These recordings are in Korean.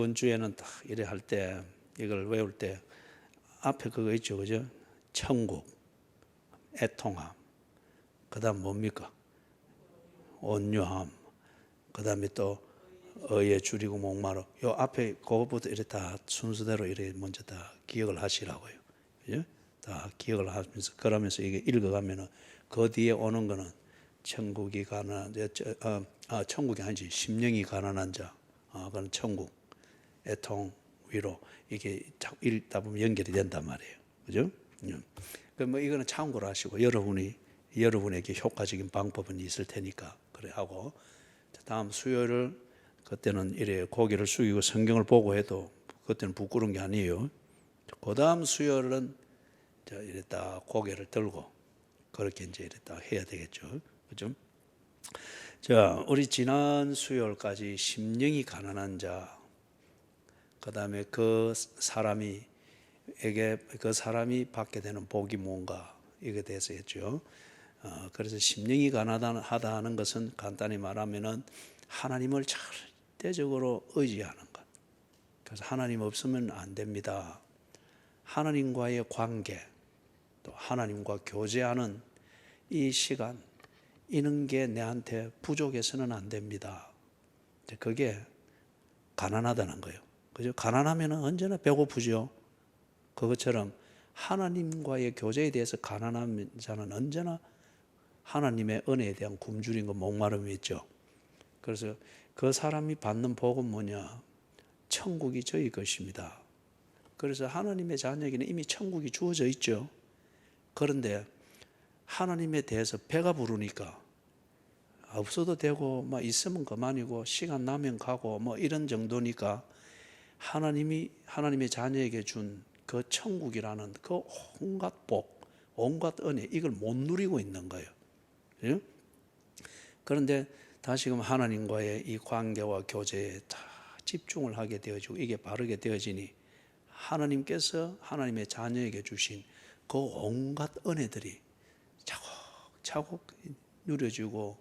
이번 주에는 딱 이래 할 때 이걸 외울 때 앞에 그거 있죠, 그죠? 천국, 애통함, 그다음 뭡니까? 온유함, 그다음에 또 의에 줄이고 목마르. 요 앞에 그것부터 이래 다 순서대로 이래 먼저 다 기억을 하시라고요, 그죠? 다 기억을 하면서 그러면서 이게 읽어가면은 그 뒤에 오는 거는 천국이 가난한 천국이 아니지 심령이 가난한 자, 그건 천국, 애통, 위로 이게 자꾸 읽다 보면 연결이 된단 말이에요, 그죠? 뭐 이거는 참고로 하시고 여러분에게 효과적인 방법은 있을 테니까 그래 하고 다음 수요일을 그때는 이래 고개를 숙이고 성경을 보고 해도 그때는 부끄러운 게 아니에요. 그 다음 수요일은 이래 딱 고개를 들고 그렇게 이제 이래 딱 해야 되겠죠, 그죠? 자, 우리 지난 수요일까지 심령이 가난한 자, 그 다음에 그 사람이 받게 되는 복이 뭔가 이게 대해서 했죠. 그래서 심령이 가난하다 하는 것은 간단히 말하면은 하나님을 절대적으로 의지하는 것. 그래서 하나님 없으면 안 됩니다. 하나님과의 관계, 또 하나님과 교제하는 이 시간, 이런 게 내한테 부족해서는 안 됩니다. 그게 가난하다는 거예요. 그죠? 가난하면 언제나 배고프죠. 그것처럼 하나님과의 교제에 대해서 가난한 자는 언제나 하나님의 은혜에 대한 굶주린 거 목마름이 있죠. 그래서 그 사람이 받는 복은 뭐냐? 천국이 저희 것입니다. 그래서 하나님의 자녀에게는 이미 천국이 주어져 있죠. 그런데 하나님에 대해서 배가 부르니까 없어도 되고 뭐 있으면 그만이고 시간 나면 가고 뭐 이런 정도니까 하나님의 자녀에게 준 그 천국이라는 그 온갖 복, 온갖 은혜 이걸 못 누리고 있는 거예요. 예? 그런데 다시금 하나님과의 이 관계와 교제에 다 집중을 하게 되어지고 이게 바르게 되어지니 하나님께서 하나님의 자녀에게 주신 그 온갖 은혜들이 차곡차곡 누려지고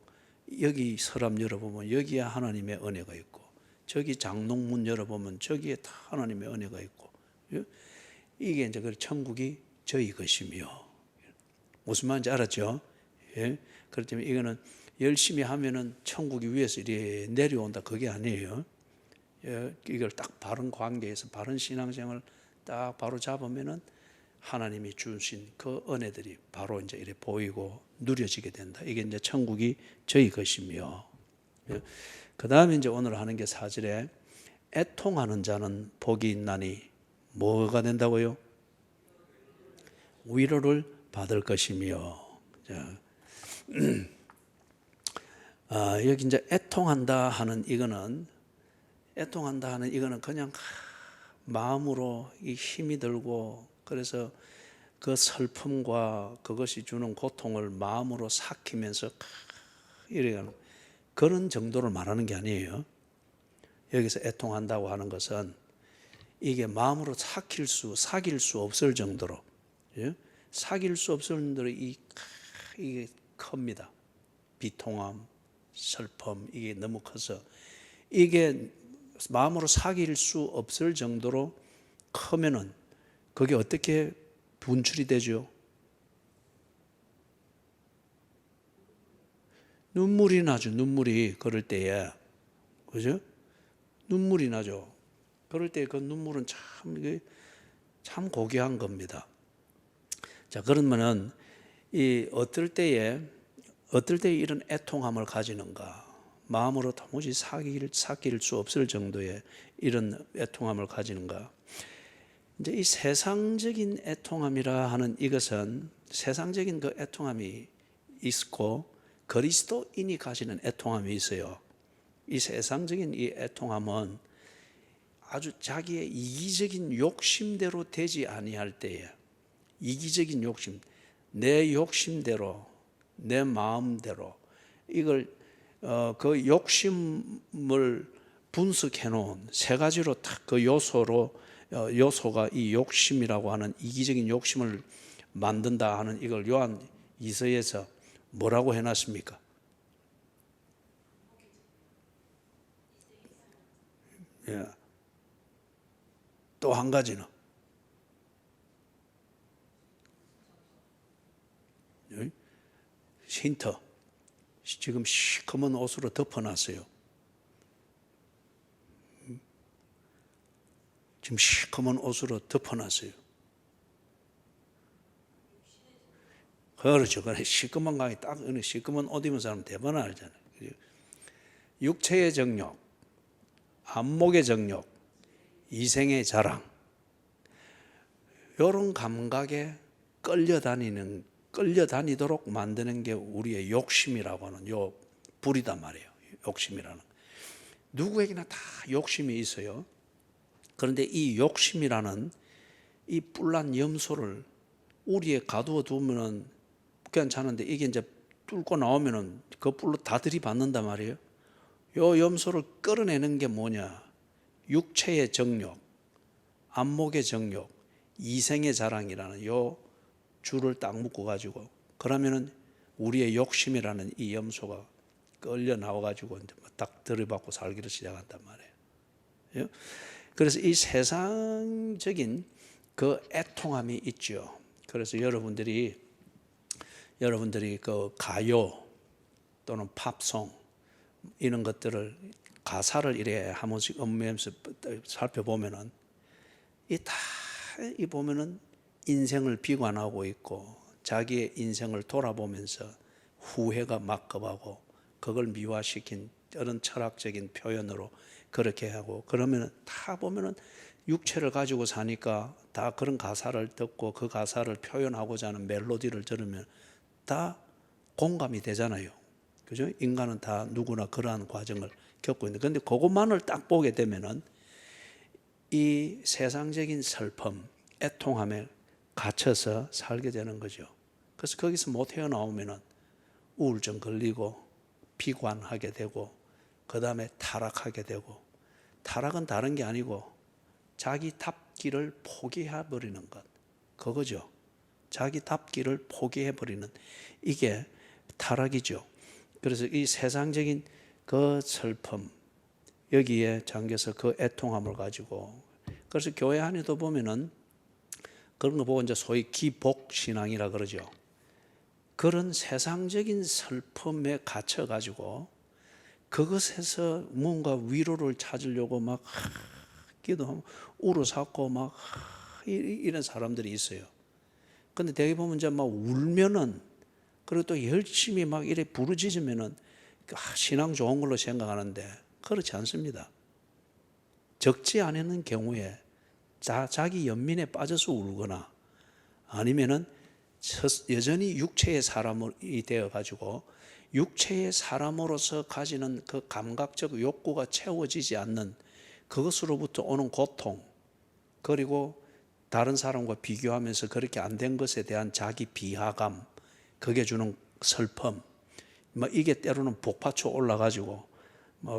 여기 서랍 열어보면 여기에 하나님의 은혜가 있고 저기 장롱문 열어보면 저기에 다 하나님의 은혜가 있고 이게 이제 그 천국이 저희 것이며 무슨 말인지 알았죠? 예? 그렇기 때문에 이거는 열심히 하면은 천국이 위에서 이렇게 내려온다 그게 아니에요. 예? 이걸 딱 바른 관계에서 바른 신앙생활 딱 바로 잡으면은 하나님이 주신 그 은혜들이 바로 이제 이렇게 보이고 누려지게 된다. 이게 이제 천국이 저희 것이며. 그 다음에 이제 오늘 하는 게 4절에 애통하는 자는 복이 있나니 뭐가 된다고요? 위로를 받을 것이며. 여기 이제 애통한다 하는 이거는 그냥 마음으로 이 힘이 들고 그래서 그 슬픔과 그것이 주는 고통을 마음으로 삭히면서 이래가는 그런 정도를 말하는 게 아니에요. 여기서 애통한다고 하는 것은 이게 마음으로 사귈 수 없을 정도로, 예? 사귈 수 없을 정도로 이게 큽니다. 비통함, 슬픔 이게 너무 커서 이게 마음으로 사귈 수 없을 정도로 크면은 그게 어떻게 분출이 되죠? 눈물이 나죠. 눈물이 그럴 때에, 그죠? 눈물이 나죠. 그럴 때 그 눈물은 참 고귀한 겁니다. 자, 그러면은 어떨 때에 이런 애통함을 가지는가? 마음으로 도무지 삭힐 수 없을 정도의 이런 애통함을 가지는가? 이제 이 세상적인 애통함이라 하는 이것은 세상적인 그 애통함이 있고 그리스도인이 가지는 애통함이 있어요. 이 세상적인 이 애통함은 아주 자기의 이기적인 욕심대로 되지 아니할 때에 이기적인 욕심, 내 욕심대로, 내 마음대로 이걸 그 욕심을 분석해 놓은 세 가지로 딱 그 요소가 이 욕심이라고 하는 이기적인 욕심을 만든다 하는 이걸 요한 2서에서 뭐라고 해놨습니까? 예. 또 한 가지는 힌트. 지금 시커먼 옷으로 덮어놨어요. 지금 시커먼 옷으로 덮어놨어요. 그렇죠. 그래 시커먼 강이 딱 시커먼 옷 입은 사람 대부분 알잖아요. 육체의 정욕, 안목의 정욕, 이생의 자랑, 이런 감각에 끌려다니도록 만드는 게 우리의 욕심이라고 하는 요 불이단 말이에요. 욕심이라는. 누구에게나 다 욕심이 있어요. 그런데 이 욕심이라는 이 뿔난 염소를 우리에 가두어 두면은 괜찮은데 이게 이제 뚫고 나오면은 그 뿔로 다 들이받는단 말이에요. 요 염소를 끌어내는 게 뭐냐? 육체의 정욕, 안목의 정욕, 이생의 자랑이라는 요 줄을 딱 묶어 가지고 그러면은 우리의 욕심이라는 이 염소가 끌려 나와 가지고 이제 딱 들이받고 살기를 시작한단 말이에요. 그래서 이 세상적인 그 애통함이 있죠. 그래서 여러분들이 그 가요 또는 팝송 이런 것들을 가사를 이래 한 번씩 음미하면서 살펴보면은 이 보면은 인생을 비관하고 있고 자기의 인생을 돌아보면서 후회가 막급하고 그걸 미화시킨 이런 철학적인 표현으로 그렇게 하고 그러면은 다 보면은 육체를 가지고 사니까 다 그런 가사를 듣고 그 가사를 표현하고자 하는 멜로디를 들으면 다 공감이 되잖아요. 그죠? 인간은 다 누구나 그러한 과정을 겪고 있는데 그런데 그것만을 딱 보게 되면은 이 세상적인 슬픔, 애통함에 갇혀서 살게 되는 거죠. 그래서 거기서 못 헤어나오면은 우울증 걸리고 비관하게 되고 그 다음에 타락하게 되고 타락은 다른 게 아니고 자기답기를 포기해버리는 것 그거죠. 자기답기를 포기해버리는 이게 타락이죠. 그래서 이 세상적인 그 슬픔 여기에 잠겨서 그 애통함을 가지고 그래서 교회 안에도 보면은 그런 거 보고 이제 소위 기복신앙이라 그러죠. 그런 세상적인 슬픔에 갇혀가지고 그것에서 뭔가 위로를 찾으려고 막 기도하고 울어삼고 막 이런 사람들이 있어요. 근데 대개 보면 이제 막 울면은 그리고 또 열심히 막 이래 부르짖으면은 신앙 좋은 걸로 생각하는데 그렇지 않습니다. 적지 않은 경우에 자기 연민에 빠져서 울거나 아니면은 여전히 육체의 사람이 되어 가지고 육체의 사람으로서 가지는 그 감각적 욕구가 채워지지 않는 그것으로부터 오는 고통 그리고 다른 사람과 비교하면서 그렇게 안 된 것에 대한 자기 비하감 그게 주는 슬픔 이게 때로는 복받쳐 올라가지고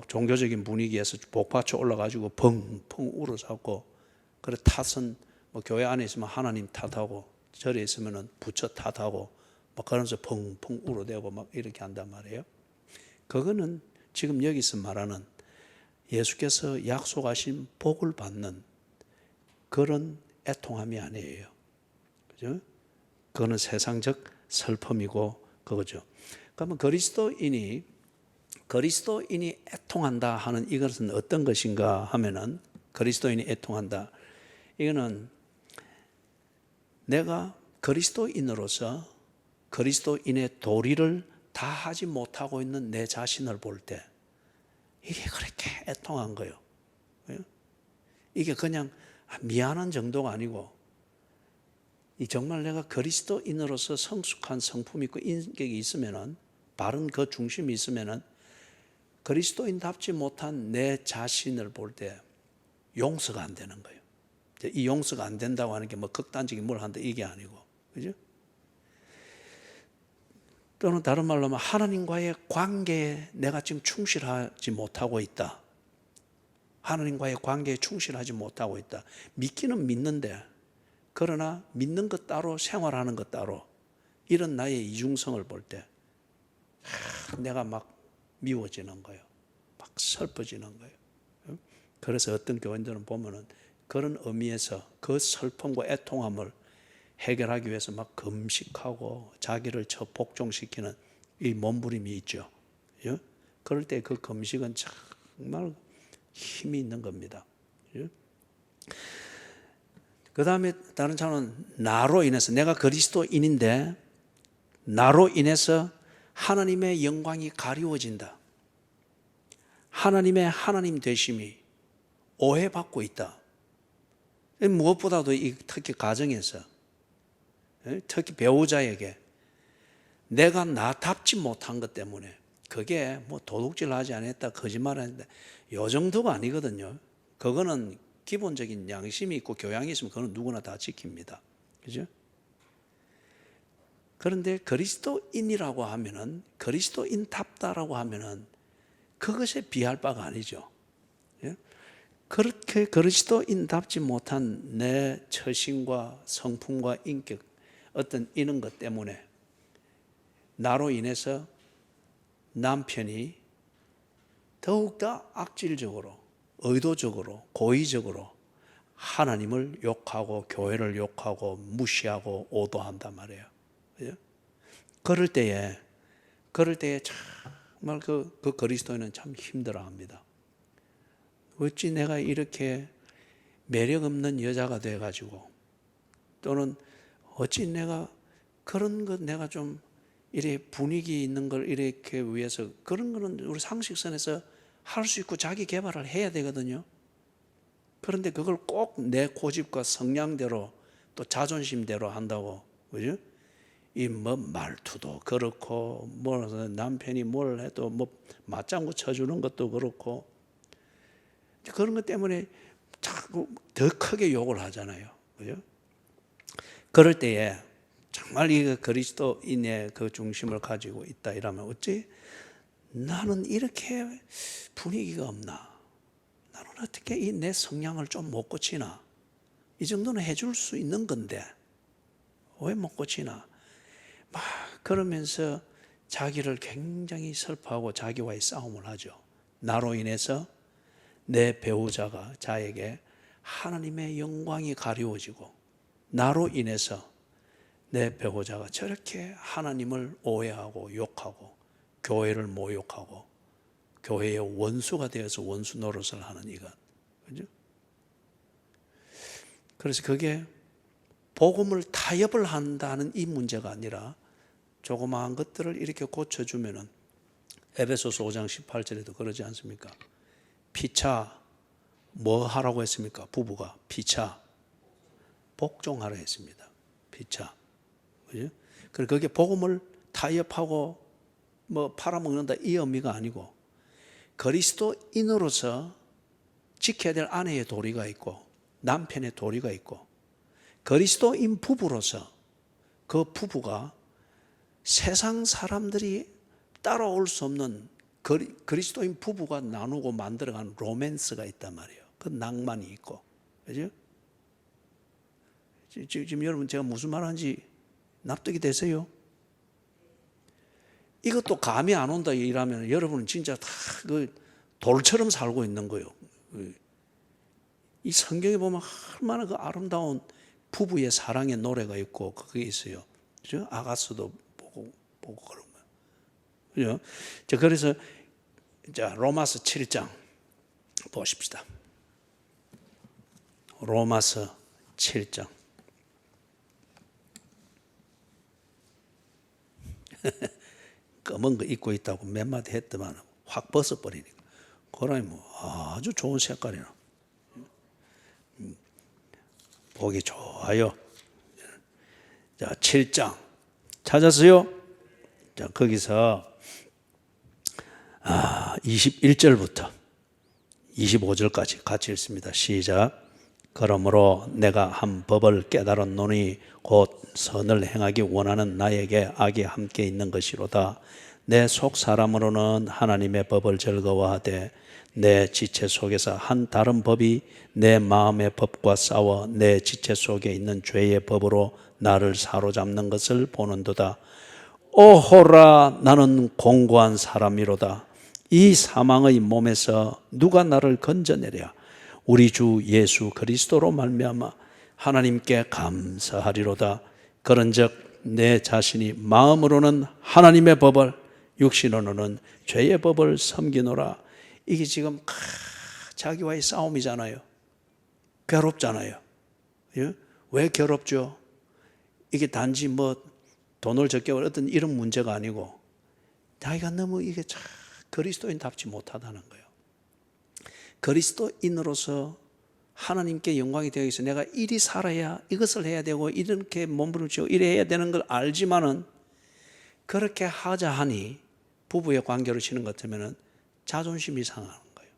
종교적인 분위기에서 복받쳐 올라가지고 펑펑 울어잡고 그래 탓은 교회 안에 있으면 하나님 탓하고 절에 있으면 부처 탓하고 그러면서 펑펑 울어대고 막 이렇게 한단 말이에요. 그거는 지금 여기서 말하는 예수께서 약속하신 복을 받는 그런 애통함이 아니에요. 그죠? 그거는 세상적 슬픔이고 그거죠. 그러면 그리스도인이 애통한다 하는 이것은 어떤 것인가 하면은 그리스도인이 애통한다. 이거는 내가 그리스도인으로서 그리스도인의 도리를 다 하지 못하고 있는 내 자신을 볼 때 이게 그렇게 애통한 거예요. 이게 그냥 미안한 정도가 아니고 정말 내가 그리스도인으로서 성숙한 성품이 있고 인격이 있으면은 바른 그 중심이 있으면은 그리스도인답지 못한 내 자신을 볼 때 용서가 안 되는 거예요. 이 용서가 안 된다고 하는 게 극단적인 뭘 한다 이게 아니고, 그죠? 또는 다른 말로 하면 하나님과의 관계에 내가 지금 충실하지 못하고 있다. 하나님과의 관계에 충실하지 못하고 있다. 믿기는 믿는데 그러나 믿는 것 따로 생활하는 것 따로 이런 나의 이중성을 볼 때 내가 막 미워지는 거예요. 막 슬퍼지는 거예요. 그래서 어떤 교인들은 보면은 그런 의미에서 그 슬픔과 애통함을 해결하기 위해서 막 금식하고 자기를 복종시키는 이 몸부림이 있죠. 예? 그럴 때 그 금식은 정말 힘이 있는 겁니다. 예? 그 다음에 다른 차는 나로 인해서, 내가 그리스도인인데 나로 인해서 하나님의 영광이 가리워진다. 하나님의 하나님 되심이 오해받고 있다. 무엇보다도 특히 가정에서, 특히 배우자에게 내가 나답지 못한 것 때문에, 그게 뭐 도둑질 하지 않았다, 거짓말 했다, 요 정도가 아니거든요. 그거는 기본적인 양심이 있고 교양이 있으면 그건 누구나 다 지킵니다. 그죠? 그런데 그리스도인이라고 하면은, 그리스도인답다라고 하면은 그것에 비할 바가 아니죠. 예? 그렇게 그리스도인답지 못한 내 처신과 성품과 인격, 어떤 이런 것 때문에 나로 인해서 남편이 더욱더 악질적으로, 의도적으로, 고의적으로 하나님을 욕하고 교회를 욕하고 무시하고 오도한단 말이에요. 그죠? 그럴 때에 정말 그 그리스도인은 참 힘들어합니다. 어찌 내가 이렇게 매력 없는 여자가 돼가지고, 또는 어찌 내가 그런 것, 내가 좀 이래 분위기 있는 걸 이렇게 위해서, 그런 거는 우리 상식선에서 할 수 있고 자기 개발을 해야 되거든요. 그런데 그걸 꼭 내 고집과 성량대로 또 자존심대로 한다고, 그죠? 이 뭐 말투도 그렇고, 뭐 남편이 뭘 해도 뭐 맞장구 쳐주는 것도 그렇고, 그런 것 때문에 자꾸 더 크게 욕을 하잖아요. 그죠? 그럴 때에 정말 이 그리스도인의 그 중심을 가지고 있다 이러면, 어찌 나는 이렇게 분위기가 없나? 나는 어떻게 이 내 성향을 좀 못 고치나? 이 정도는 해줄 수 있는 건데 왜 못 고치나? 막 그러면서 자기를 굉장히 슬퍼하고 자기와의 싸움을 하죠. 나로 인해서 내 배우자가 자에게 하나님의 영광이 가리워지고, 나로 인해서 내 배우자가 저렇게 하나님을 오해하고 욕하고 교회를 모욕하고 교회의 원수가 되어서 원수 노릇을 하는 이것. 그죠? 그래서 그게 복음을 타협을 한다는 이 문제가 아니라 조그마한 것들을 이렇게 고쳐주면은, 에베소서 5장 18절에도 그러지 않습니까? 피차 뭐 하라고 했습니까? 부부가 피차 복종하라 했습니다. 피차. 그죠? 그리고 그게 복음을 타협하고 뭐 팔아먹는다 이 의미가 아니고, 그리스도인으로서 지켜야 될 아내의 도리가 있고 남편의 도리가 있고, 그리스도인 부부로서 그 부부가 세상 사람들이 따라올 수 없는 그리스도인 부부가 나누고 만들어간 로맨스가 있단 말이에요. 그 낭만이 있고. 그죠? 지금 여러분 제가 무슨 말 하는지 납득이 되세요? 이것도 감이 안 온다 이라면 여러분은 진짜 다 그 돌처럼 살고 있는 거예요. 이 성경에 보면 얼마나 그 아름다운 부부의 사랑의 노래가 있고 그게 있어요. 그죠? 아가스도 보고 그런 거예요. 그죠? 자, 그래서 자, 로마서 7장 보십시다. 로마서 7장. 검은 거 입고 있다고 몇 마디 했더만 확 벗어버리니까. 그러니 뭐 아주 좋은 색깔이나. 보기 좋아요. 자, 7장 찾았어요? 자, 거기서 21절부터 25절까지 같이 읽습니다. 시작. 그러므로 내가 한 법을 깨달았노니 곧 선을 행하기 원하는 나에게 악이 함께 있는 것이로다. 내 속 사람으로는 하나님의 법을 즐거워하되 내 지체 속에서 한 다른 법이 내 마음의 법과 싸워 내 지체 속에 있는 죄의 법으로 나를 사로잡는 것을 보는도다. 오호라, 나는 공고한 사람이로다. 이 사망의 몸에서 누가 나를 건져내랴. 우리 주 예수 그리스도로 말미암아 하나님께 감사하리로다. 그런즉 내 자신이 마음으로는 하나님의 법을, 육신으로는 죄의 법을 섬기노라. 이게 지금 자기와의 싸움이잖아요. 괴롭잖아요. 예? 왜 괴롭죠? 이게 단지 뭐 돈을 적게 벌 어떤 이런 문제가 아니고 자기가 너무 이게 참 그리스도인답지 못하다는 거예요. 그리스도인으로서 하나님께 영광이 되기 위해서 내가 이리 살아야, 이것을 해야 되고 이렇게 몸부림치고 이래 해야 되는 걸 알지만은 그렇게 하자 하니 부부의 관계로 치는 것 같으면 자존심이 상하는 거예요.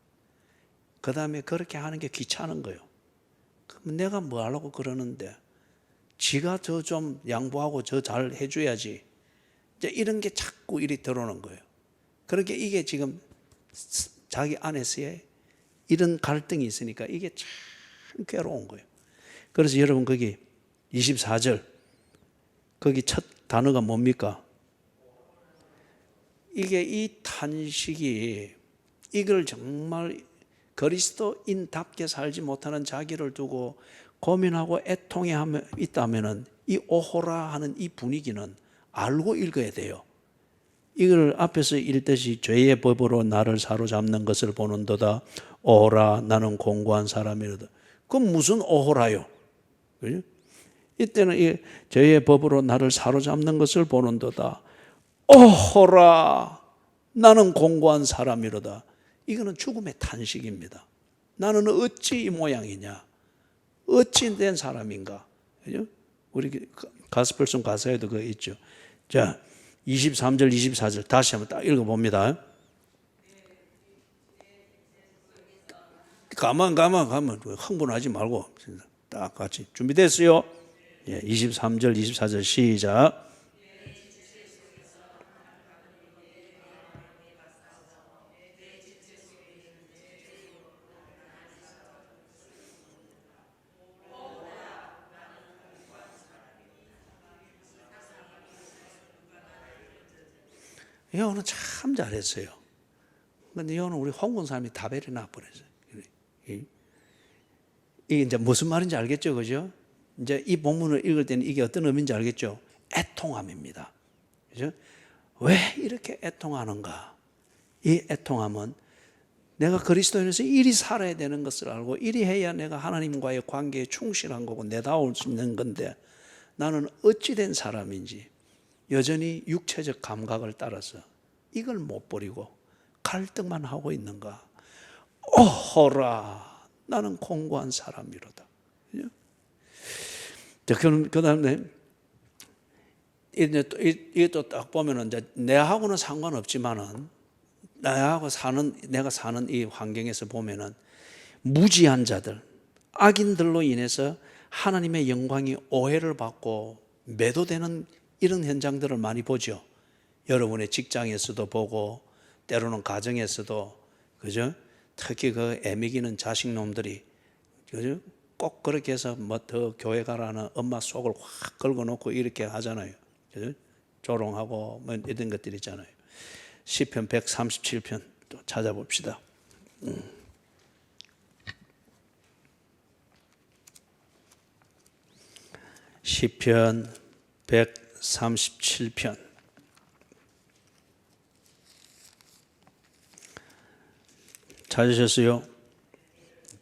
그 다음에 그렇게 하는 게 귀찮은 거예요. 그럼 내가 뭐 하려고 그러는데 지가 저 좀 양보하고 저 잘 해줘야지. 이제 이런 게 자꾸 이리 들어오는 거예요. 그렇게 이게 지금 자기 안에서의 이런 갈등이 있으니까 이게 참 괴로운 거예요. 그래서 여러분 거기 24절 거기 첫 단어가 뭡니까? 이게 이 탄식이 이걸 정말 그리스도인답게 살지 못하는 자기를 두고 고민하고 애통해 있다면은 이 오호라 하는 이 분위기는 알고 읽어야 돼요. 이걸 앞에서 읽듯이 죄의 법으로 나를 사로잡는 것을 보는도다. 오호라 나는 공고한 사람이로다. 그건 무슨 오호라요? 그죠? 이때는 이 죄의 법으로 나를 사로잡는 것을 보는도다. 오호라 나는 공고한 사람이로다. 이거는 죽음의 탄식입니다. 나는 어찌 이 모양이냐? 어찌 된 사람인가? 그죠? 우리 가스펠송 가사에도 그거 있죠. 자, 23절, 24절 다시 한번 딱 읽어봅니다. 가만 흥분하지 말고 딱 같이 준비됐어요? 예, 23절, 24절 시작. 여호는 참 잘했어요. 근데 여호는 우리 홍군사님이 다 베려놔 버렸어요. 이게 이제 무슨 말인지 알겠죠, 그죠? 이제 이 본문을 읽을 때는 이게 어떤 의미인지 알겠죠? 애통함입니다. 그죠? 왜 이렇게 애통하는가? 이 애통함은 내가 그리스도인에서 이리 살아야 되는 것을 알고 이리 해야 내가 하나님과의 관계에 충실한 거고 내다울 수 있는 건데 나는 어찌된 사람인지 여전히 육체적 감각을 따라서 이걸 못 버리고 갈등만 하고 있는가? 오호라 나는 공고한 사람이로다. 그 다음에 이게 또 딱 보면은 이제 내하고는 상관없지만은 내가 사는 이 환경에서 보면은 무지한 자들, 악인들로 인해서 하나님의 영광이 오해를 받고 매도되는 이런 현장들을 많이 보죠. 여러분의 직장에서도 보고 때로는 가정에서도 그죠? 특히 그 애미기는 자식놈들이 그죠? 꼭 그렇게 해서 뭐 더 교회 가라는 엄마 속을 확 긁어놓고 이렇게 하잖아요. 그죠? 조롱하고 뭐 이런 것들 있잖아요. 시편 137편 또 찾아봅시다. 시편 137편 찾으셨어요?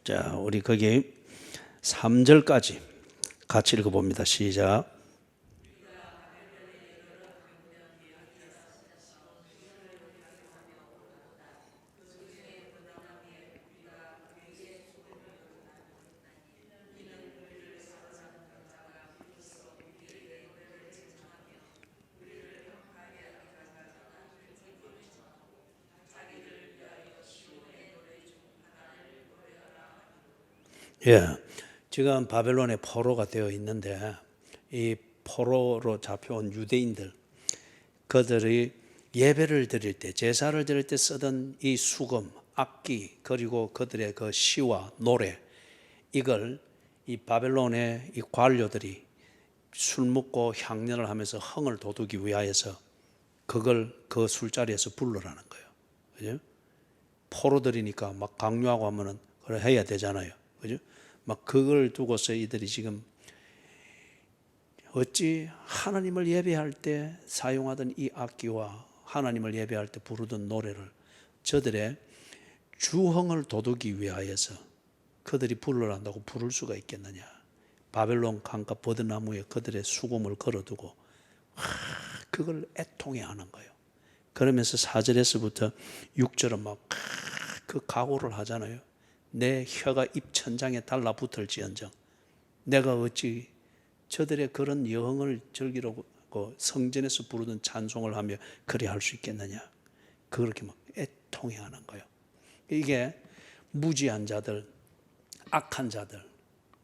자, 우리 거기 3절까지 같이 읽어봅니다. 시작. 예, 지금 바벨론의 포로가 되어 있는데 이 포로로 잡혀온 유대인들 그들이 예배를 드릴 때 제사를 드릴 때 쓰던 이 수금, 악기 그리고 그들의 그 시와 노래 이걸 이 바벨론의 이 관료들이 술 먹고 향연을 하면서 흥을 돋우기 위하여서 그걸 그 술자리에서 부르라는 거예요. 그죠? 포로들이니까 막 강요하고 하면은 그래 해야 되잖아요. 그죠? 막 그걸 두고서 이들이 지금 어찌 하나님을 예배할 때 사용하던 이 악기와 하나님을 예배할 때 부르던 노래를 저들의 주흥을 돋우기 위하여서 그들이 부르란다고 부를 수가 있겠느냐. 바벨론 강가 버드나무에 그들의 수금을 걸어두고 그걸 애통해하는 거예요. 그러면서 4절에서부터 6절은 막 그 각오를 하잖아요. 내 혀가 입천장에 달라붙을지언정 내가 어찌 저들의 그런 여흥을 즐기려고 성전에서 부르던 찬송을 하며 그리 할 수 있겠느냐. 그렇게 막 애통해하는 거예요. 이게 무지한 자들, 악한 자들,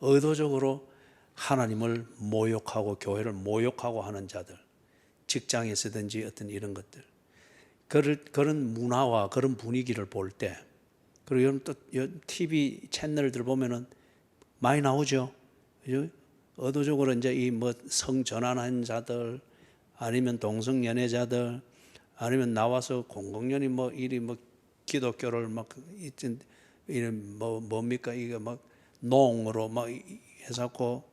의도적으로 하나님을 모욕하고 교회를 모욕하고 하는 자들, 직장에서든지 어떤 이런 것들, 그런 문화와 그런 분위기를 볼 때, 그리고 여러분 또 TV 채널들 보면은 많이 나오죠. 의도적으로 이제 이 뭐 성전환한 자들, 아니면 동성연애자들, 아니면 나와서 공공연히 뭐 이리 뭐 기독교를 막 이런 뭐 뭡니까 이게 막 농으로 막 해서고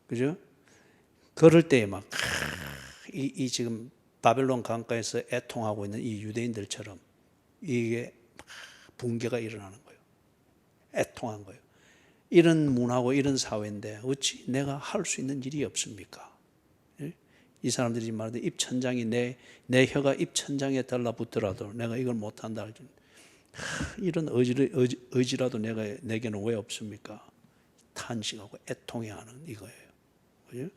그죠? 그럴 때에 막 이 지금 바벨론 강가에서 애통하고 있는 이 유대인들처럼 이게 붕괴가 일어나는 거예요. 애통한 거예요. 이런 문화고 이런 사회인데 어찌 내가 할 수 있는 일이 없습니까? 이 사람들이 말하되 입천장이 내 혀가 입천장에 달라붙더라도 내가 이걸 못한다. 이런 의지라도 내게는 왜 없습니까? 탄식하고 애통해하는 이거예요. 그죠?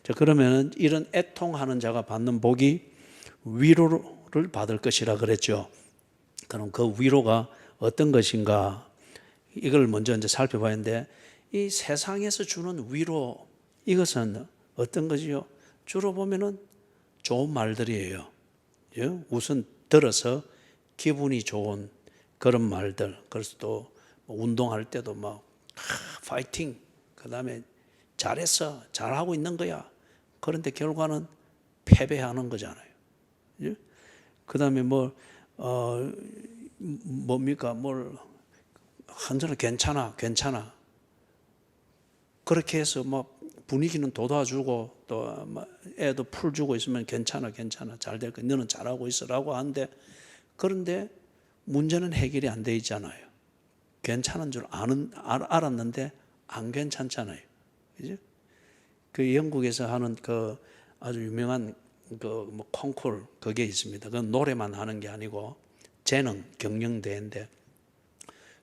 자, 그러면 이런 애통하는 자가 받는 복이 위로를 받을 것이라 그랬죠. 그럼 그 위로가 어떤 것인가? 이걸 먼저 이제 살펴봐야 하는데 이 세상에서 주는 위로 이것은 어떤 것이요? 주로 보면은 좋은 말들이에요. 우선 들어서 기분이 좋은 그런 말들. 그래서 또 운동할 때도 막 파이팅. 그다음에 잘했어. 잘하고 있는 거야. 그런데 결과는 패배하는 거잖아요. 그다음에 뭡니까? 한전은 괜찮아. 그렇게 해서 분위기는 돋아주고 또 애도 풀 주고 있으면 괜찮아. 잘 될 거야. 너는 잘하고 있어라고 하는데 그런데 문제는 해결이 안 돼 있잖아요. 괜찮은 줄 알았는데 안 괜찮잖아요. 그죠? 그 영국에서 하는 그 아주 유명한 콩쿨 그게 있습니다. 그건 노래만 하는 게 아니고 재능 경영대회인데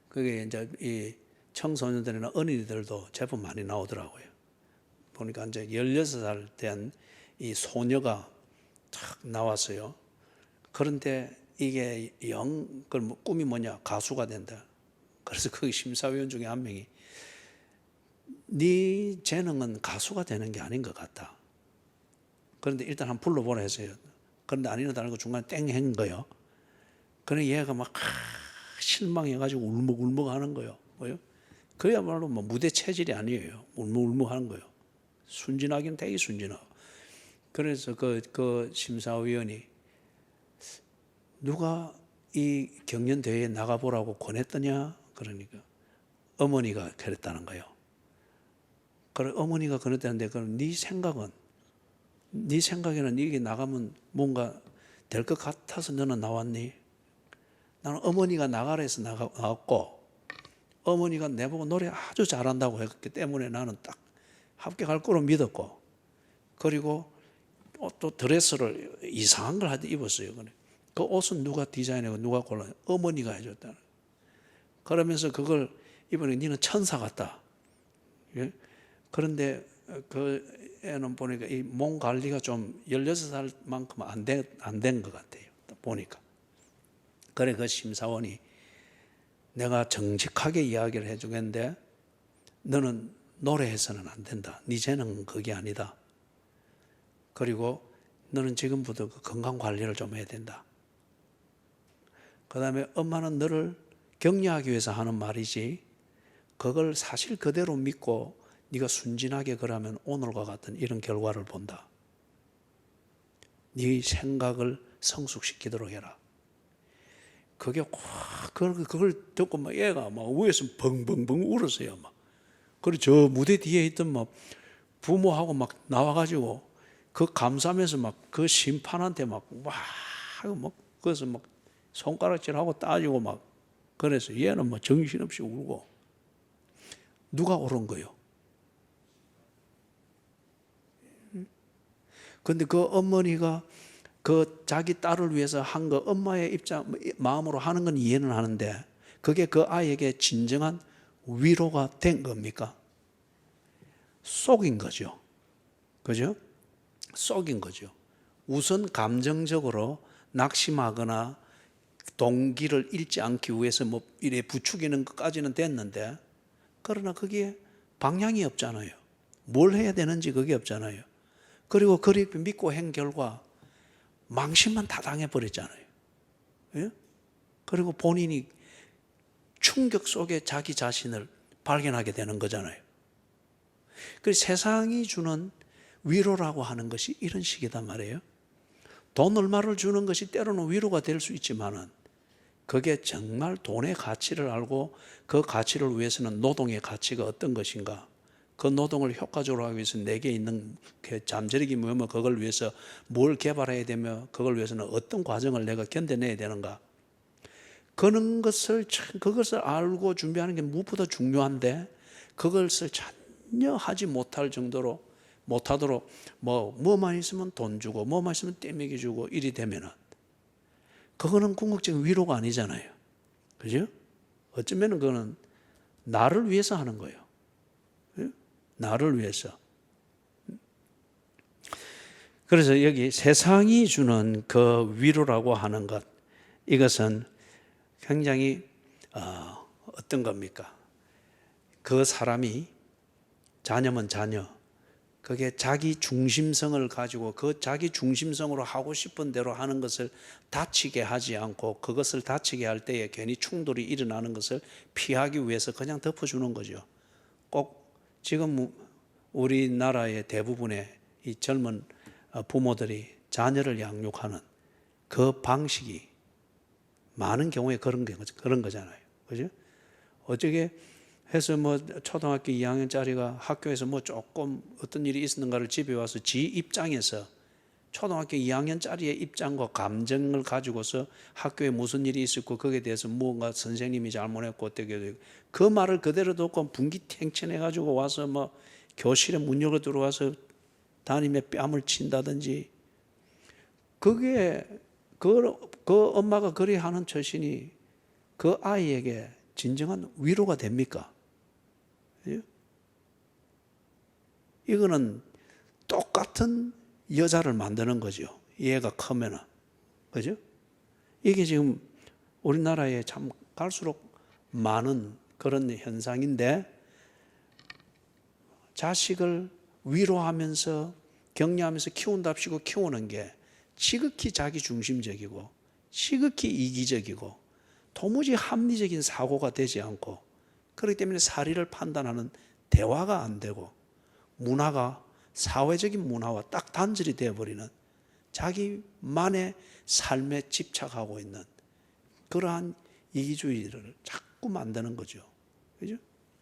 그게 이제 이 청소년들이나 어린이들도 제법 많이 나오더라고요. 보니까 이제 16살 된 이 소녀가 탁 나왔어요. 그런데 이게 꿈이 뭐냐? 가수가 된다. 그래서 그 심사위원 중에 한 명이 네 재능은 가수가 되는 게 아닌 것 같다. 그런데 일단 한번 불러보라 했어요. 그런데 아니라다는 거 중간에 땡 한 거예요. 그래 얘가 막 실망해가지고 울먹울먹 하는 거예요. 뭐요? 그야말로 무대 체질이 아니에요. 울먹울먹 하는 거예요. 순진하긴 되게 순진하고. 그래서 그 심사위원이 누가 이 경연대회에 나가보라고 권했더냐? 그러니까 어머니가 그랬다는 거예요. 그래 어머니가 그랬다는데 그럼 네 생각에는 이게 나가면 뭔가 될 것 같아서 너는 나왔니? 나는 어머니가 나가라 해서 나갔고 어머니가 내보고 노래 아주 잘한다고 했기 때문에 나는 딱 합격할 거로 믿었고 그리고 또 드레스를 이상한 걸 하여튼 입었어요. 그 옷은 누가 디자인하고 누가 골라? 어머니가 해줬다. 그러면서 그걸 입으니 너는 천사 같다. 그런데 그 애는 보니까 이 몸 관리가 좀 16살만큼 안 된 것 같아요. 보니까. 그래 그 심사원이 내가 정직하게 이야기를 해주겠는데 너는 노래해서는 안 된다. 네 재능은 그게 아니다. 그리고 너는 지금부터 그 건강 관리를 좀 해야 된다. 그 다음에 엄마는 너를 격려하기 위해서 하는 말이지 그걸 사실 그대로 믿고 네가 순진하게 그러면 오늘과 같은 이런 결과를 본다. 네 생각을 성숙시키도록 해라. 그게 확 그걸 듣고 막 애가 막 위에서 벙벙벙 울었어요. 막. 그리고 저 무대 뒤에 있던 막 부모하고 막 나와가지고 그 감사하면서 막 그 심판한테 막 그래서 막 손가락질하고 따지고 막 그래서 얘는 뭐 정신없이 울고. 누가 옳은 거요? 근데 그 어머니가 그 자기 딸을 위해서 한 거 엄마의 입장 마음으로 하는 건 이해는 하는데 그게 그 아이에게 진정한 위로가 된 겁니까? 속인 거죠. 그죠? 속인 거죠. 우선 감정적으로 낙심하거나 동기를 잃지 않기 위해서 뭐 이래 부추기는 것까지는 됐는데 그러나 그게 방향이 없잖아요. 뭘 해야 되는지 그게 없잖아요. 그리고 그렇게 믿고 한 결과 망신만 다 당해버렸잖아요. 예? 그리고 본인이 충격 속에 자기 자신을 발견하게 되는 거잖아요. 그래서 세상이 주는 위로라고 하는 것이 이런 식이단 말이에요. 돈 얼마를 주는 것이 때로는 위로가 될 수 있지만은 그게 정말 돈의 가치를 알고 그 가치를 위해서는 노동의 가치가 어떤 것인가, 그 노동을 효과적으로 하기 위해서 내게 있는 잠재력이 뭐면 그걸 위해서 뭘 개발해야 되며 그걸 위해서는 어떤 과정을 내가 견뎌내야 되는가, 그것을 알고 준비하는 게 무엇보다 중요한데 그것을 전혀 하지 못하도록 뭐만 있으면 돈 주고 뭐만 있으면 떼매기 주고 이리 되면은 그거는 궁극적인 위로가 아니잖아요. 그죠? 어쩌면 그거는 나를 위해서 하는 거예요. 나를 위해서. 그래서 여기 세상이 주는 그 위로라고 하는 것, 이것은 굉장히 어떤 겁니까? 그 사람이 자녀면 자녀, 그게 자기 중심성을 가지고 그 자기 중심성으로 하고 싶은 대로 하는 것을 다치게 하지 않고 그것을 다치게 할 때에 괜히 충돌이 일어나는 것을 피하기 위해서 그냥 덮어주는 거죠. 꼭 지금 우리나라의 대부분의 이 젊은 부모들이 자녀를 양육하는 그 방식이 많은 경우에 그런 거잖아요. 그죠? 어쩌게 해서 초등학교 2학년짜리가 학교에서 조금 어떤 일이 있었는가를 집에 와서 지 입장에서 초등학교 2학년짜리의 입장과 감정을 가지고서 학교에 무슨 일이 있었고 거기에 대해서 무언가 선생님이 잘못했고 어떻게 그 말을 그대로 듣고 분기탱천해 가지고 와서 교실에 문 열고 들어와서 담임의 뺨을 친다든지, 그게 그 엄마가 그리 하는 처신이 그 아이에게 진정한 위로가 됩니까? 이거는 똑같은 여자를 만드는 거죠. 얘가 크면은. 그죠? 이게 지금 우리나라에 참 갈수록 많은 그런 현상인데, 자식을 위로하면서 격려하면서 키운답시고 키우는 게 지극히 자기중심적이고 지극히 이기적이고 도무지 합리적인 사고가 되지 않고, 그렇기 때문에 사리를 판단하는 대화가 안 되고 문화가 사회적인 문화와 딱 단절이 되어버리는, 자기만의 삶에 집착하고 있는 그러한 이기주의를 자꾸 만드는 거죠. 그죠?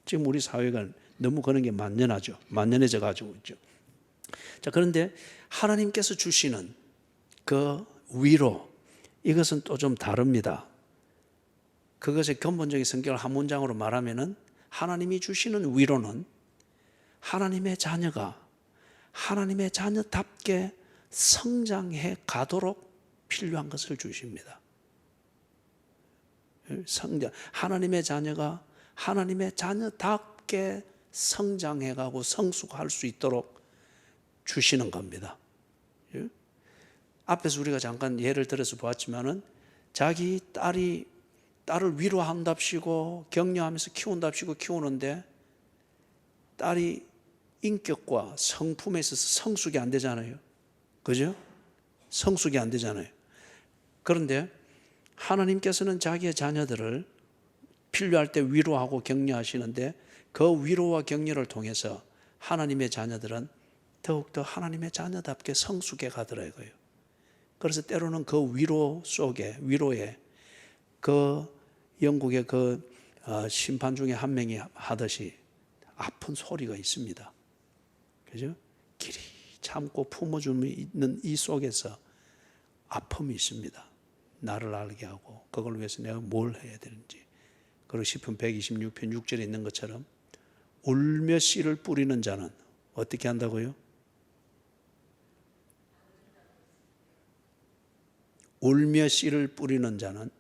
지금 우리 사회가 너무 그런 게 만연해져 가지고 있죠. 자, 그런데 하나님께서 주시는 그 위로, 이것은 또 좀 다릅니다. 그것의 근본적인 성격을 한 문장으로 말하면은, 하나님이 주시는 위로는 하나님의 자녀가 하나님의 자녀답게 성장해 가도록 필요한 것을 주십니다. 하나님의 자녀가 하나님의 자녀답게 성장해 가고 성숙할 수 있도록 주시는 겁니다. 앞에서 우리가 잠깐 예를 들어서 보았지만은, 자기 딸을 위로한답시고 격려하면서 키운답시고 키우는데 딸이 인격과 성품에 있어서 성숙이 안 되잖아요. 그죠? 성숙이 안 되잖아요. 그런데 하나님께서는 자기의 자녀들을 필요할 때 위로하고 격려하시는데, 그 위로와 격려를 통해서 하나님의 자녀들은 더욱더 하나님의 자녀답게 성숙해 가더라고요. 그래서 때로는 그 위로에 그 영국의 그 심판 중에 한 명이 하듯이 아픈 소리가 있습니다. 그죠? 길이 참고 품어주는 이 속에서 아픔이 있습니다. 나를 알게 하고 그걸 위해서 내가 뭘 해야 되는지. 그리고 시편 126편 6절에 있는 것처럼 울며 씨를 뿌리는 자는 어떻게 한다고요? 울며 씨를 뿌리는 자는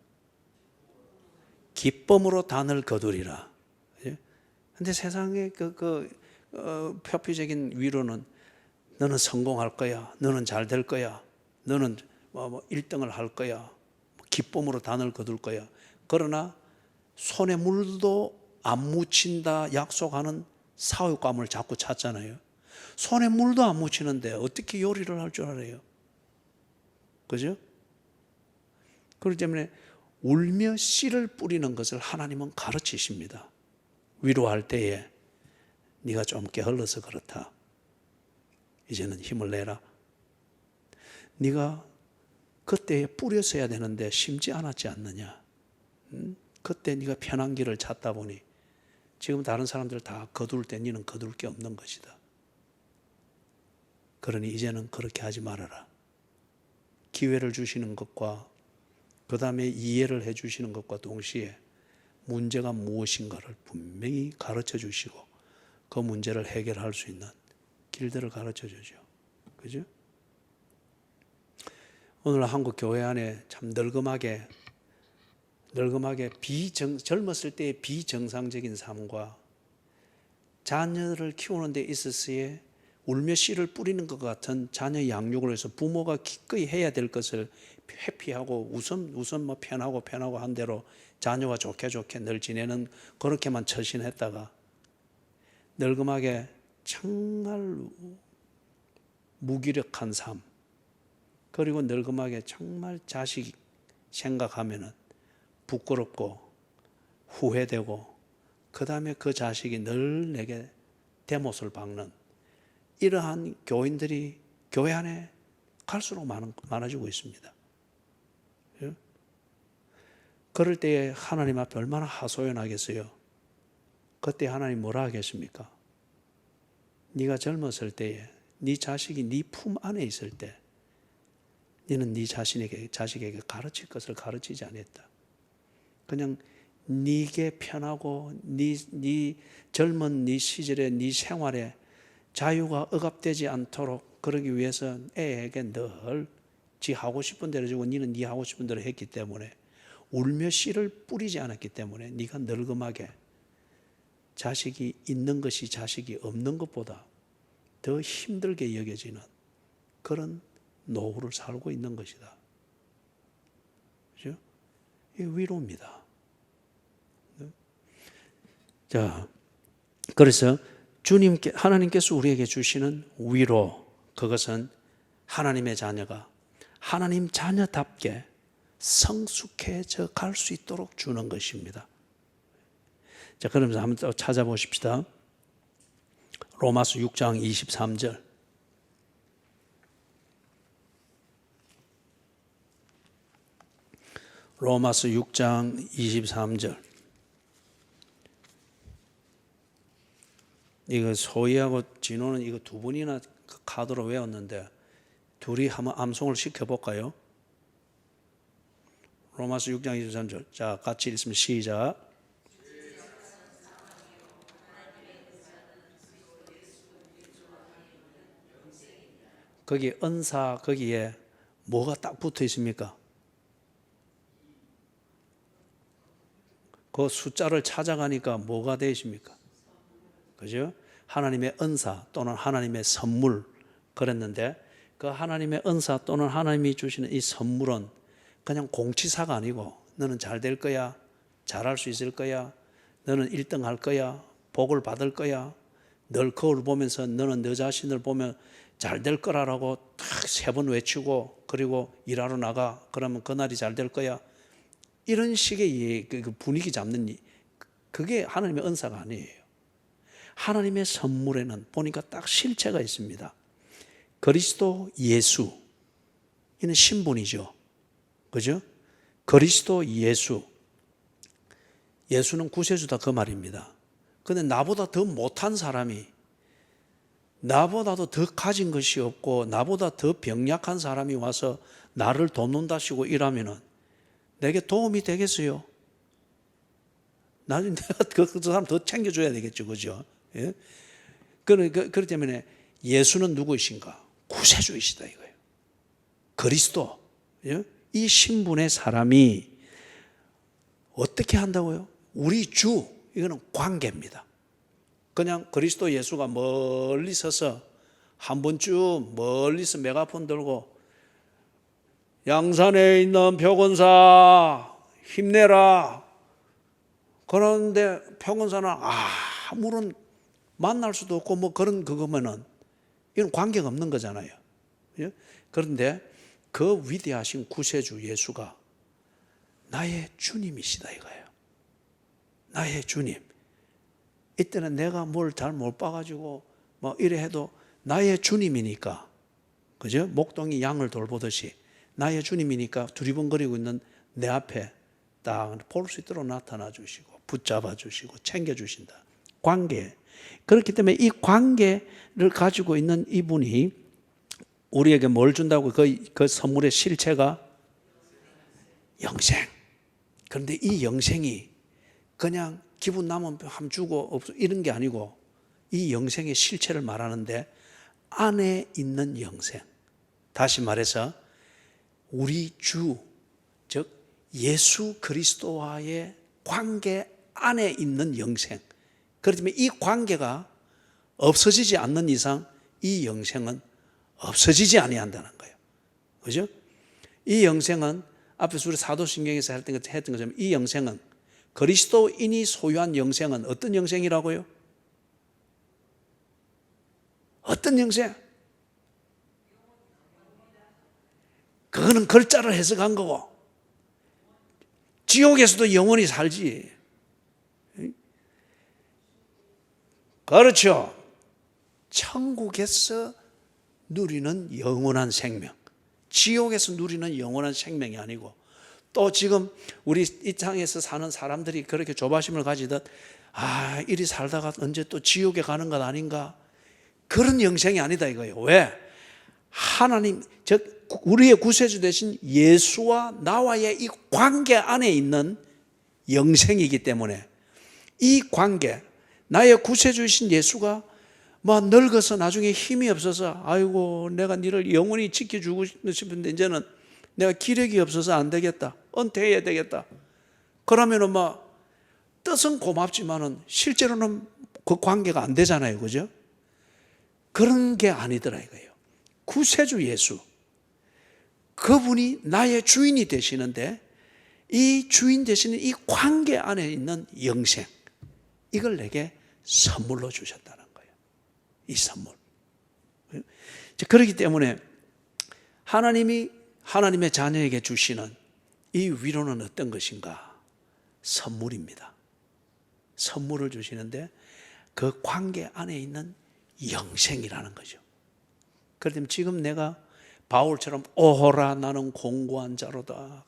기쁨으로 단을 거두리라. 그런데 세상의 표피적인 위로는 너는 성공할 거야, 너는 잘 될 거야, 너는 1등을 할 거야, 기쁨으로 단을 거둘 거야. 그러나 손에 물도 안 묻힌다 약속하는 사육감을 자꾸 찾잖아요. 손에 물도 안 묻히는데 어떻게 요리를 할 줄 알아요? 그죠? 그렇기 때문에 울며 씨를 뿌리는 것을 하나님은 가르치십니다. 위로할 때에 네가 좀 게을러서 그렇다. 이제는 힘을 내라. 네가 그때에 뿌렸어야 되는데 심지 않았지 않느냐. 그때 네가 편한 길을 찾다 보니 지금 다른 사람들 다 거둘 때 너는 거둘 게 없는 것이다. 그러니 이제는 그렇게 하지 말아라. 기회를 주시는 것과 그 다음에 이해를 해 주시는 것과 동시에 문제가 무엇인가를 분명히 가르쳐 주시고 그 문제를 해결할 수 있는 길들을 가르쳐 주죠. 그죠? 오늘 한국 교회 안에 참 늙음하게 젊었을 때의 비정상적인 삶과 자녀를 키우는 데 있어서의 울며 씨를 뿌리는 것 같은 자녀 양육을 해서 부모가 기꺼이 해야 될 것을 회피하고 우선 편하고 한 대로 자녀와 좋게 늘 지내는 그렇게만 처신했다가 늙음하게 정말 무기력한 삶, 그리고 늙음하게 정말 자식 생각하면은 부끄럽고 후회되고 그 다음에 그 자식이 늘 내게 대못을 박는 이러한 교인들이 교회 안에 갈수록 많아지고 있습니다. 그럴 때에 하나님 앞에 얼마나 하소연하겠어요? 그때 하나님 뭐라 하겠습니까? 네가 젊었을 때에 네 자식이 네 품 안에 있을 때 너는 네 자식에게 가르칠 것을 가르치지 않았다. 그냥 네게 편하고 네 젊은 네 시절에 네 생활에 자유가 억압되지 않도록 그러기 위해서 애에게 늘 지 하고 싶은 대로 주고 너는 네 하고 싶은 대로 했기 때문에 울며 씨를 뿌리지 않았기 때문에 네가 늙음하게 자식이 있는 것이 자식이 없는 것보다 더 힘들게 여겨지는 그런 노후를 살고 있는 것이다. 그죠? 이게 위로입니다. 자, 그래서 하나님께서 우리에게 주시는 위로, 그것은 하나님의 자녀가 하나님 자녀답게 성숙해져 갈 수 있도록 주는 것입니다. 자, 그러면서 한번 또 찾아보십시다. 로마서 6장 23절. 로마서 6장 23절. 이거 소희하고 진호는 이거 두 분이나 카드로 외웠는데 둘이 한번 암송을 시켜볼까요? 로마서 6장 23절. 자, 같이 읽으면 시작. 거기 은사, 거기에 뭐가 딱 붙어 있습니까? 그 숫자를 찾아가니까 뭐가 되십니까? 그죠? 하나님의 은사 또는 하나님의 선물 그랬는데 그 하나님의 은사 또는 하나님이 주시는 이 선물은 그냥 공치사가 아니고 너는 잘 될 거야, 잘할 수 있을 거야, 너는 1등 할 거야, 복을 받을 거야, 늘 거울 보면서 너는 너 자신을 보면 잘 될 거라고 딱 3번 외치고 그리고 일하러 나가. 그러면 그날이 잘 될 거야. 이런 식의 그 분위기 잡는 그게 하나님의 은사가 아니에요. 하나님의 선물에는 보니까 딱 실체가 있습니다. 그리스도 예수, 이는 신분이죠. 그죠? 그리스도 예수, 예수는 구세주다 그 말입니다. 근데 나보다 더 못한 사람이, 나보다도 더 가진 것이 없고 나보다 더 병약한 사람이 와서 나를 돕는다시고 이러면은 내게 도움이 되겠어요? 나중에 내가 그 사람 더 챙겨줘야 되겠죠, 그죠? 예? 그렇기 때문에 예수는 누구이신가? 구세주이시다 이거예요. 그리스도, 예? 이 신분의 사람이 어떻게 한다고요? 우리 주, 이거는 관계입니다. 그냥 그리스도 예수가 멀리 서서 한 번쯤 멀리서 메가폰 들고 양산에 있는 표건사 힘내라. 그런데 표건사는 아무런 만날 수도 없고 뭐 그런 그거면은 이건 관계가 없는 거잖아요. 그런데 그 위대하신 구세주 예수가 나의 주님이시다 이거예요. 나의 주님. 이때는 내가 뭘 잘 못 봐가지고 뭐 이래 해도 나의 주님이니까, 그죠? 목동이 양을 돌보듯이 나의 주님이니까 두리번거리고 있는 내 앞에 딱 볼 수 있도록 나타나 주시고 붙잡아 주시고 챙겨 주신다. 관계. 그렇기 때문에 이 관계를 가지고 있는 이분이 우리에게 뭘 준다고? 그 선물의 실체가 영생. 그런데 이 영생이 그냥 기분 나면 함 주고 이런 게 아니고 이 영생의 실체를 말하는데 안에 있는 영생. 다시 말해서 우리 주, 즉 예수 그리스도와의 관계 안에 있는 영생. 그렇다면 이 관계가 없어지지 않는 이상 이 영생은 없어지지 아니한다는 거예요. 그죠? 이 영생은 앞에서 우리 사도신경에서 했던 것처럼 이 영생은 그리스도인이 소유한 영생은 어떤 영생이라고요? 어떤 영생? 그거는 글자를 해석한 거고 지옥에서도 영원히 살지. 그렇죠. 천국에서 누리는 영원한 생명, 지옥에서 누리는 영원한 생명이 아니고 또 지금 우리 이 땅에서 사는 사람들이 그렇게 조바심을 가지듯 이리 살다가 언제 또 지옥에 가는 것 아닌가, 그런 영생이 아니다 이거예요. 왜? 하나님, 즉 우리의 구세주 되신 예수와 나와의 이 관계 안에 있는 영생이기 때문에 이 관계, 나의 구세주이신 예수가 막 늙어서 나중에 힘이 없어서 아이고 내가 너를 영원히 지켜주고 싶은데 이제는 내가 기력이 없어서 안 되겠다, 은퇴해야 되겠다. 그러면은 막 뜻은 고맙지만은 실제로는 그 관계가 안 되잖아요, 그죠? 그런 게 아니더라 이거예요. 구세주 예수, 그분이 나의 주인이 되시는데 이 주인 되시는 이 관계 안에 있는 영생, 이걸 내게 선물로 주셨다는 거예요. 이 선물. 그렇기 때문에 하나님이 하나님의 자녀에게 주시는 이 위로는 어떤 것인가? 선물입니다. 선물을 주시는데 그 관계 안에 있는 영생이라는 거죠. 그렇다면 지금 내가 바울처럼 오호라 나는 공고한 자로다,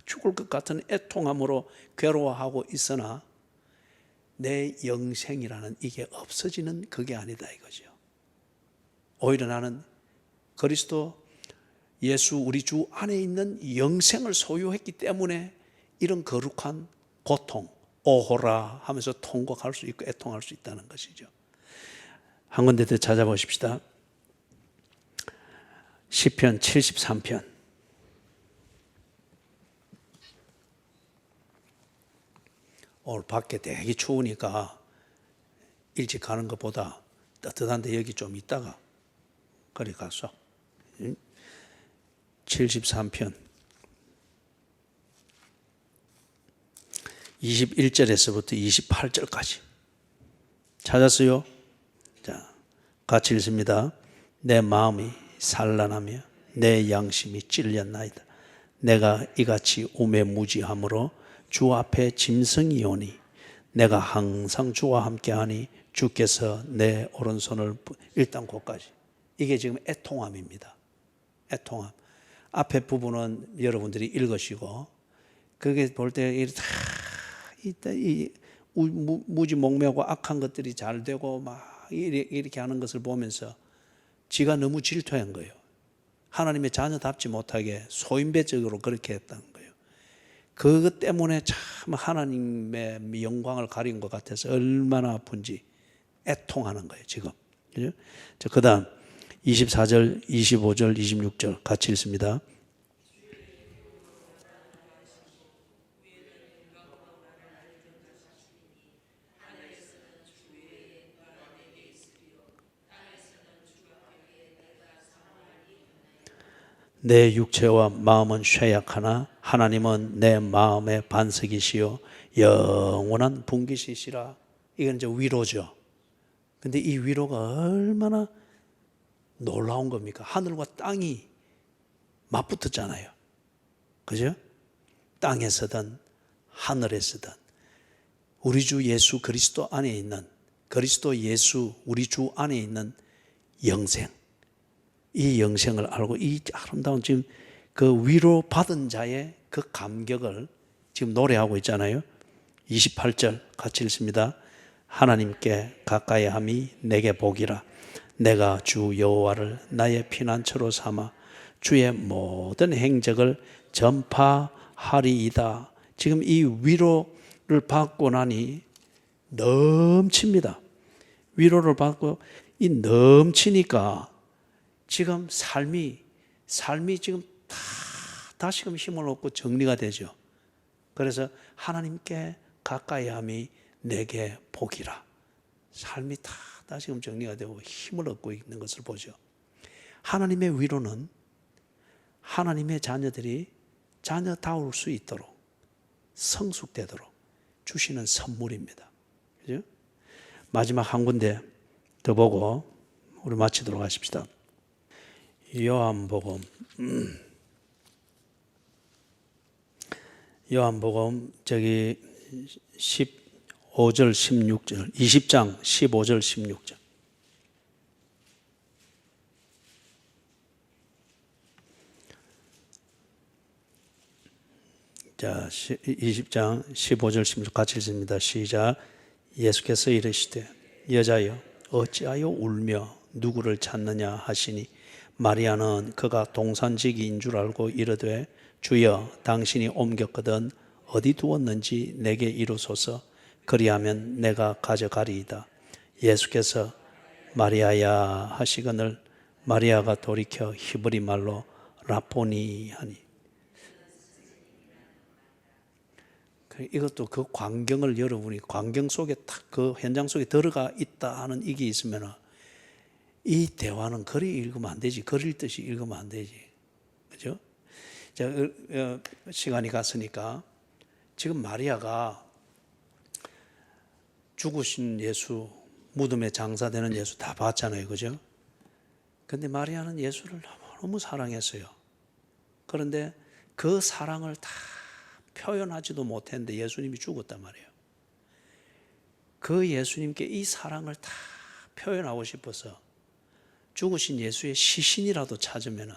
죽을 것 같은 애통함으로 괴로워하고 있으나 내 영생이라는 이게 없어지는 그게 아니다 이거죠. 오히려 나는 그리스도 예수 우리 주 안에 있는 영생을 소유했기 때문에 이런 거룩한 고통, 오호라 하면서 통곡할 수 있고 애통할 수 있다는 것이죠. 한 군데 더 찾아보십시다. 시편 73편. 오늘 밖에 되게 추우니까 일찍 가는 것보다 따뜻한데 여기 좀 있다가 거리 가서 73편 21절에서부터 28절까지 찾았어요? 자, 같이 읽습니다. 내 마음이 산란하며 내 양심이 찔렸나이다. 내가 이같이 우매무지함으로 주 앞에 짐승이 오니 내가 항상 주와 함께하니 주께서 내 오른손을 일단 거기까지. 이게 지금 애통함입니다. 애통함. 앞에 부분은 여러분들이 읽으시고 그게 볼 때 이 무지몽매하고 악한 것들이 잘 되고 막 이렇게 하는 것을 보면서 지가 너무 질투한 거예요. 하나님의 자녀답지 못하게 소인배적으로 그렇게 했다는 거예요. 그것 때문에 참 하나님의 영광을 가린 것 같아서 얼마나 아픈지 애통하는 거예요, 지금. 그죠? 그 다음 24절, 25절, 26절 같이 읽습니다. 내 육체와 마음은 쇠약하나 하나님은 내 마음의 반석이시요 영원한 분깃이시라. 이건 이제 위로죠. 근데 이 위로가 얼마나 놀라운 겁니까? 하늘과 땅이 맞붙었잖아요. 그죠? 땅에서든 하늘에서든 우리 주 예수 그리스도 안에 있는, 그리스도 예수 우리 주 안에 있는 영생, 이 영생을 알고 이 아름다운 지금 그 위로 받은 자의 그 감격을 지금 노래하고 있잖아요. 28절 같이 읽습니다. 하나님께 가까이 함이 내게 복이라. 내가 주 여호와를 나의 피난처로 삼아 주의 모든 행적을 전파하리이다. 지금 이 위로를 받고 나니 넘칩니다. 위로를 받고 이 넘치니까 지금 삶이 지금 다 다시금 힘을 얻고 정리가 되죠. 그래서 하나님께 가까이 함이 내게 복이라. 삶이 다 다시금 정리가 되고 힘을 얻고 있는 것을 보죠. 하나님의 위로는 하나님의 자녀들이 자녀다울 수 있도록 성숙되도록 주시는 선물입니다. 그죠? 마지막 한 군데 더 보고 우리 마치도록 하십시다. 요한복음 저기 15절 16절 20장 15절 16절 자 20장 15절 16절 같이 읽습니다. 시작. 예수께서 이르시되 여자여 어찌하여 울며 누구를 찾느냐 하시니 마리아는 그가 동산지기인 줄 알고 이르되 주여 당신이 옮겼거든 어디 두었는지 내게 이루소서 그리하면 내가 가져가리이다. 예수께서 마리아야 하시거늘 마리아가 돌이켜 히브리 말로 라포니 하니. 이것도 그 광경을 여러분이 광경 속에 딱 그 현장 속에 들어가 있다 하는 이게 있으면 이 대화는 글이 읽으면 안 되지. 글 읽듯이 읽으면 안 되지. 그죠? 자, 시간이 갔으니까 지금 마리아가 죽으신 예수, 무덤에 장사되는 예수 다 봤잖아요. 그죠? 근데 마리아는 예수를 너무 사랑했어요. 그런데 그 사랑을 다 표현하지도 못했는데 예수님이 죽었단 말이에요. 그 예수님께 이 사랑을 다 표현하고 싶어서 죽으신 예수의 시신이라도 찾으면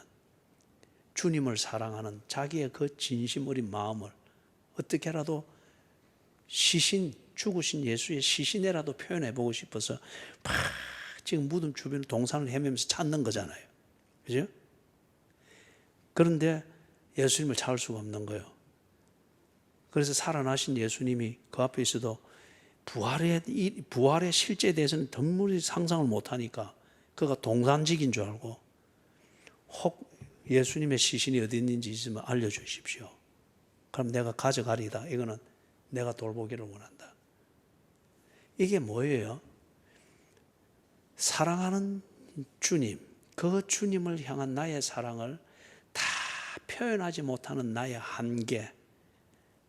주님을 사랑하는 자기의 그 진심 어린 마음을 어떻게라도 죽으신 예수의 시신이라도 표현해 보고 싶어서 막 지금 무덤 주변 동산을 헤매면서 찾는 거잖아요. 그죠? 그런데 예수님을 찾을 수가 없는 거예요. 그래서 살아나신 예수님이 그 앞에 있어도 부활의 실제에 대해서는 도무지 상상을 못하니까 그가 동산직인 줄 알고 혹 예수님의 시신이 어디 있는지 있으면 알려주십시오. 그럼 내가 가져가리다. 이거는 내가 돌보기를 원한다. 이게 뭐예요? 사랑하는 주님, 그 주님을 향한 나의 사랑을 다 표현하지 못하는 나의 한계,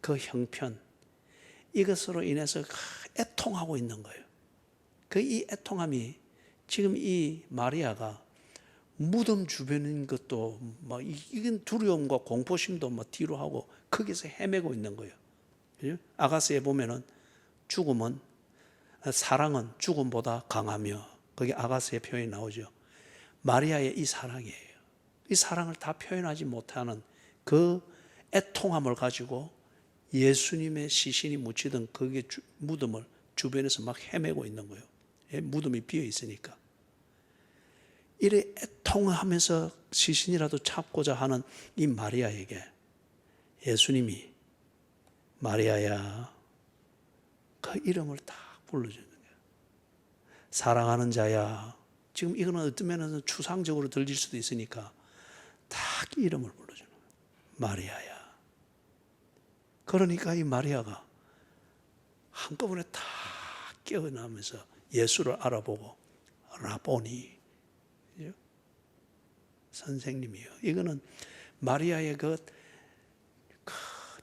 그 형편, 이것으로 인해서 애통하고 있는 거예요. 그 이 애통함이 지금 이 마리아가 무덤 주변인 것도 막 이건 두려움과 공포심도 막 뒤로 하고 거기서 헤매고 있는 거예요. 아가스에 보면은 사랑은 죽음보다 강하며 거기 아가스의 표현이 나오죠. 마리아의 이 사랑이에요. 이 사랑을 다 표현하지 못하는 그 애통함을 가지고 예수님의 시신이 묻히던 거기에 무덤을 주변에서 막 헤매고 있는 거예요. 무덤이 비어 있으니까. 이래 애통하면서 시신이라도 찾고자 하는 이 마리아에게 예수님이 마리아야, 그 이름을 딱 불러주는 거예요. 사랑하는 자야. 지금 이거는 어떤 면에서 추상적으로 들릴 수도 있으니까 딱 이름을 불러주는 거예요. 마리아야. 그러니까 이 마리아가 한꺼번에 딱 깨어나면서 예수를 알아보고 라보니, 선생님이요. 이거는 마리아의 그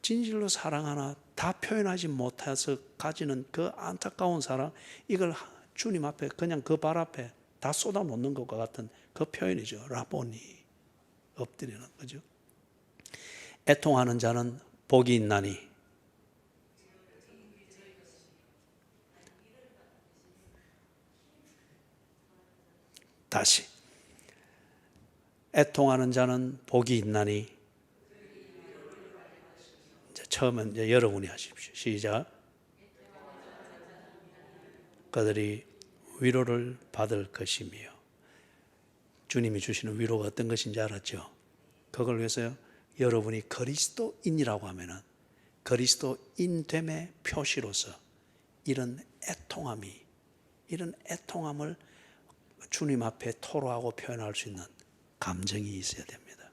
진실로 사랑 하나 다 표현하지 못해서 가지는 그 안타까운 사랑, 이걸 주님 앞에 그냥 그 발 앞에 다 쏟아놓는 것과 같은 그 표현이죠. 라보니, 엎드리는 거죠. 애통하는 자는 복이 있나니. 다시, 애통하는 자는 복이 있나니. 처음엔 이제 여러분이 하십시오. 시작. 그들이 위로를 받을 것이며. 주님이 주시는 위로가 어떤 것인지 알았죠? 그걸 위해서요, 여러분이 그리스도인이라고 하면은 그리스도인됨의 표시로서 이런 애통함을 주님 앞에 토로하고 표현할 수 있는 감정이 있어야 됩니다.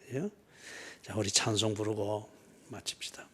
그죠? 자, 우리 찬송 부르고 마칩시다.